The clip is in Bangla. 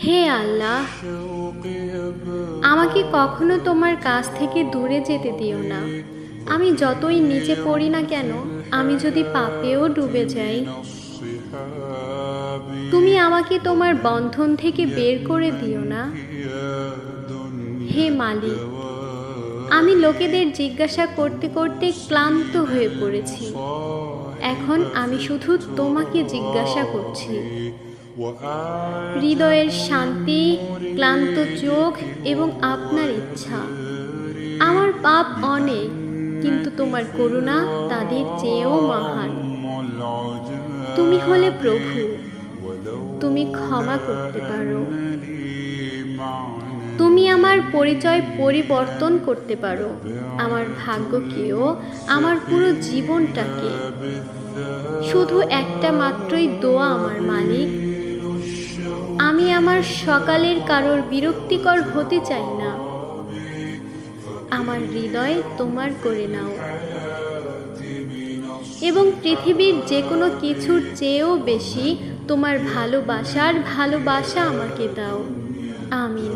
হে আল্লাহ, আমাকে কখনো তোমার কাছ থেকে দূরে যেতে দিও না। আমি যতই নিচে পড়ি না কেন, আমি যদি পাপেও ডুবে যাই, তুমি আমাকে তোমার বন্ধন থেকে বের করে দিও না। হে মালিক, আমি লোকেদের জিজ্ঞাসা করতে করতে ক্লান্ত হয়ে পড়েছি। এখন আমি শুধু তোমাকে জিজ্ঞাসা করছি। হৃদয়ের শান্তি, ক্লান্ত চোখ এবং আপনার ইচ্ছা। আমার পাপ অনেক, কিন্তু তোমার করুণা তাদের চেয়েও মহান। তুমি হলে প্রভু, তুমি ক্ষমা করতে পারো। তুমি আমার পরিচয় পরিবর্তন করতে পারো, আমার ভাগ্যকেও, আমার পুরো জীবনটাকে। শুধু একটা মাত্রই দোয়া আমার মালিক, আমি আমার সকালের কারোর বিরক্তিকর হতে চাই না। আমার হৃদয় তোমার করে নাও এবং পৃথিবীর যে কোনো কিছুর চেয়েও বেশি তোমার ভালোবাসা আমাকে দাও। আমিন।